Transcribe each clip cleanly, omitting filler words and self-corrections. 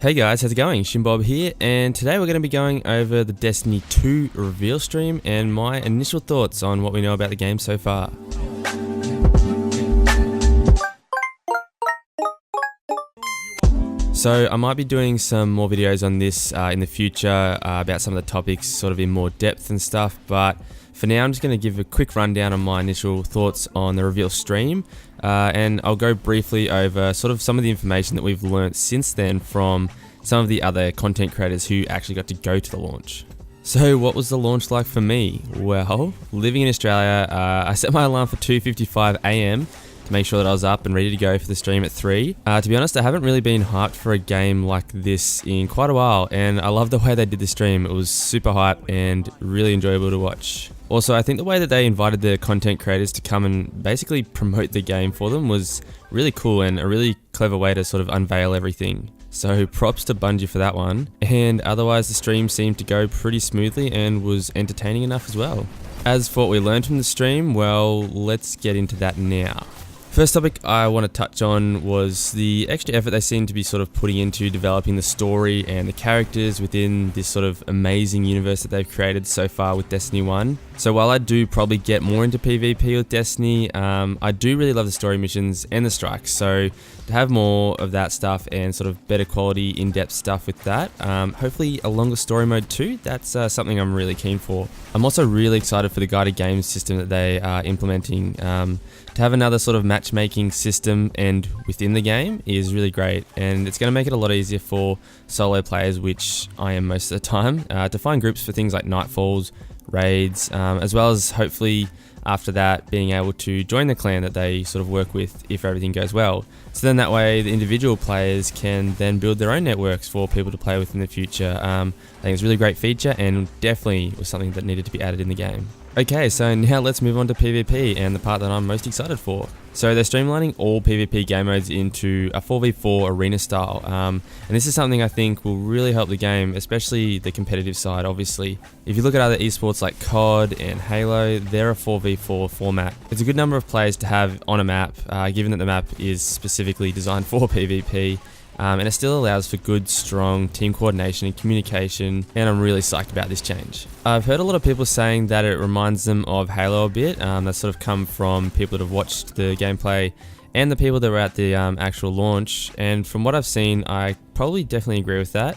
Hey guys, how's it going? Shimbob here, and today we're going to be going over the Destiny 2 reveal stream and my initial thoughts on what we know about the game so far. So I might be doing some more videos on this in the future about some of the topics sort of in more depth and stuff, but for now I'm just going to give a quick rundown on my initial thoughts on the reveal stream, and I'll go briefly over sort of some of the information that we've learnt since then from some of the other content creators who actually got to go to the launch. So what was the launch like for me? Well, living in Australia, I set my alarm for 2:55 AM to make sure that I was up and ready to go for the stream at 3. To be honest, I haven't really been hyped for a game like this in quite a while, and I love the way they did the stream. It was super hype and really enjoyable to watch. Also, I think the way that they invited the content creators to come and basically promote the game for them was really cool and a really clever way to sort of unveil everything. So props to Bungie for that one. And otherwise the stream seemed to go pretty smoothly and was entertaining enough as well. As for what we learned from the stream, well, let's get into that now. First topic I want to touch on was the extra effort they seem to be sort of putting into developing the story and the characters within this sort of amazing universe that they've created so far with Destiny 1. So while I do probably get more into PvP with Destiny, I do really love the story missions and the strikes, so to have more of that stuff and sort of better quality in-depth stuff with that, hopefully a longer story mode too, that's something I'm really keen for. I'm also really excited for the guided games system that they are implementing. To have another sort of matchmaking system and within the game is really great, and it's going to make it a lot easier for solo players, which I am most of the time, to find groups for things like nightfalls, raids, as well as hopefully after that being able to join the clan that they sort of work with if everything goes well. So then that way the individual players can then build their own networks for people to play with in the future. I think it's a really great feature and definitely was something that needed to be added in the game. Okay, so now let's move on to PvP and the part that I'm most excited for. So they're streamlining all PvP game modes into a 4v4 arena style, and this is something I think will really help the game, especially the competitive side obviously. If you look at other esports like COD and Halo, they're a 4v4 format. It's a good number of players to have on a map, given that the map is specifically designed for PvP. And it still allows for good, strong team coordination and communication, and I'm really psyched about this change. I've heard a lot of people saying that it reminds them of Halo a bit. That's sort of come from people that have watched the gameplay and the people that were at the actual launch, and from what I've seen, I probably definitely agree with that.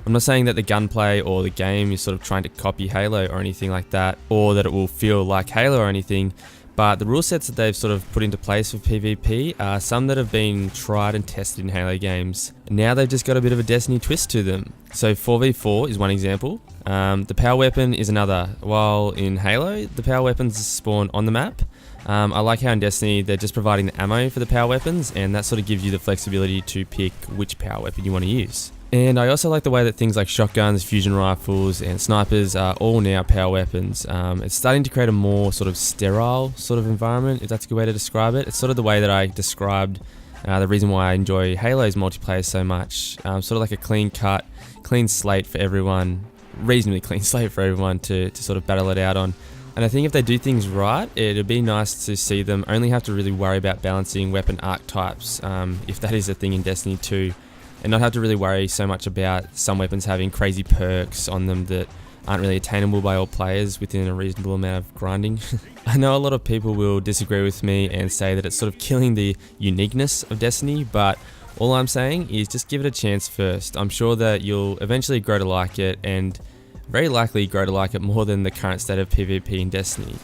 I'm not saying that the gunplay or the game is sort of trying to copy Halo or anything like that, or that it will feel like Halo or anything, but the rule sets that they've sort of put into place for PvP are some that have been tried and tested in Halo games. Now they've just got a bit of a Destiny twist to them. So 4v4 is one example. The power weapon is another. While in Halo, the power weapons spawn on the map. I like how in Destiny they're just providing the ammo for the power weapons, and that sort of gives you the flexibility to pick which power weapon you want to use. And I also like the way that things like shotguns, fusion rifles and snipers are all now power weapons. It's starting to create a more sort of sterile sort of environment, if that's a good way to describe it. It's sort of the way that I described the reason why I enjoy Halo's multiplayer so much. Sort of like a clean cut, clean slate for everyone, reasonably clean slate for everyone to sort of battle it out on. And I think if they do things right, it'd be nice to see them only have to really worry about balancing weapon archetypes, if that is a thing in Destiny 2. And not have to really worry so much about some weapons having crazy perks on them that aren't really attainable by all players within a reasonable amount of grinding. I know a lot of people will disagree with me and say that it's sort of killing the uniqueness of Destiny, but all I'm saying is just give it a chance first. I'm sure that you'll eventually grow to like it, and very likely grow to like it more than the current state of PvP in Destiny.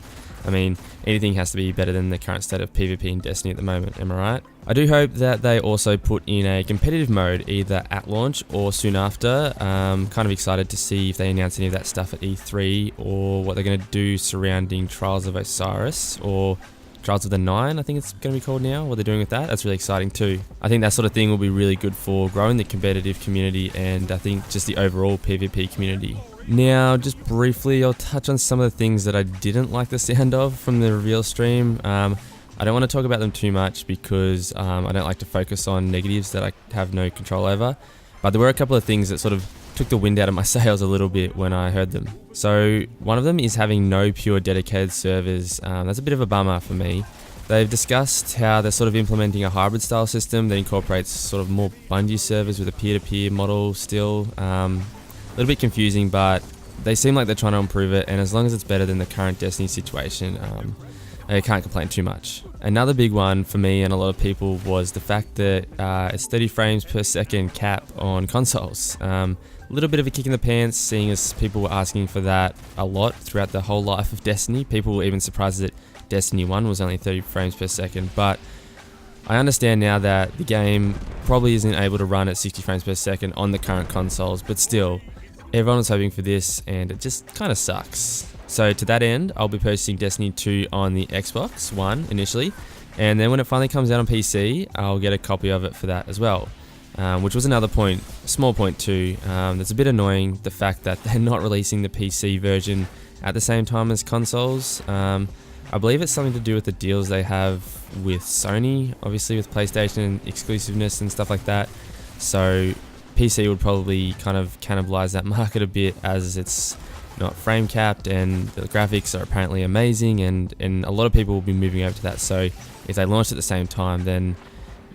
I mean, anything has to be better than the current state of PvP in Destiny at the moment, am I right? I do hope that they also put in a competitive mode either at launch or soon after. Kind of excited to see if they announce any of that stuff at E3, or what they're going to do surrounding Trials of Osiris, or Trials of the Nine, I think it's going to be called now, what they're doing with that. That's really exciting too. I think that sort of thing will be really good for growing the competitive community, and I think just the overall PvP community. Now, just briefly, I'll touch on some of the things that I didn't like the sound of from the reveal stream. I don't want to talk about them too much because I don't like to focus on negatives that I have no control over. But there were a couple of things that sort of took the wind out of my sails a little bit when I heard them. So one of them is having no pure dedicated servers. That's a bit of a bummer for me. They've discussed how they're sort of implementing a hybrid style system that incorporates sort of more Bungie servers with a peer-to-peer model still. A little bit confusing, but they seem like they're trying to improve it, and as long as it's better than the current Destiny situation, I can't complain too much. Another big one for me and a lot of people was the fact that it's 30 frames per second cap on consoles. A little bit of a kick in the pants, seeing as people were asking for that a lot throughout the whole life of Destiny. People were even surprised that Destiny 1 was only 30 frames per second, but I understand now that the game probably isn't able to run at 60 frames per second on the current consoles, but still, everyone was hoping for this, and it just kind of sucks. So to that end, I'll be posting Destiny 2 on the Xbox One initially, and then when it finally comes out on PC, I'll get a copy of it for that as well. Which was another point, small point too, that's a bit annoying, the fact that they're not releasing the PC version at the same time as consoles. I believe it's something to do with the deals they have with Sony, obviously with PlayStation exclusiveness and stuff like that. So PC would probably kind of cannibalize that market a bit, as it's not frame capped and the graphics are apparently amazing, and a lot of people will be moving over to that. So if they launched at the same time, then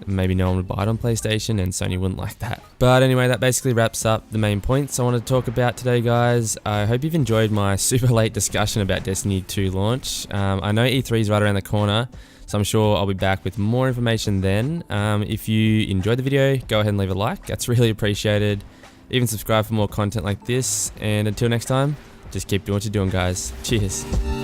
maybe no one would buy it on PlayStation, and Sony wouldn't like that. But anyway, that basically wraps up the main points I wanted to talk about today, guys. I hope you've enjoyed my super late discussion about Destiny 2 launch. I know E3 is right around the corner, so I'm sure I'll be back with more information then. If you enjoyed the video, go ahead and leave a like. That's really appreciated. Even subscribe for more content like this. And until next time, just keep doing what you're doing, guys. Cheers.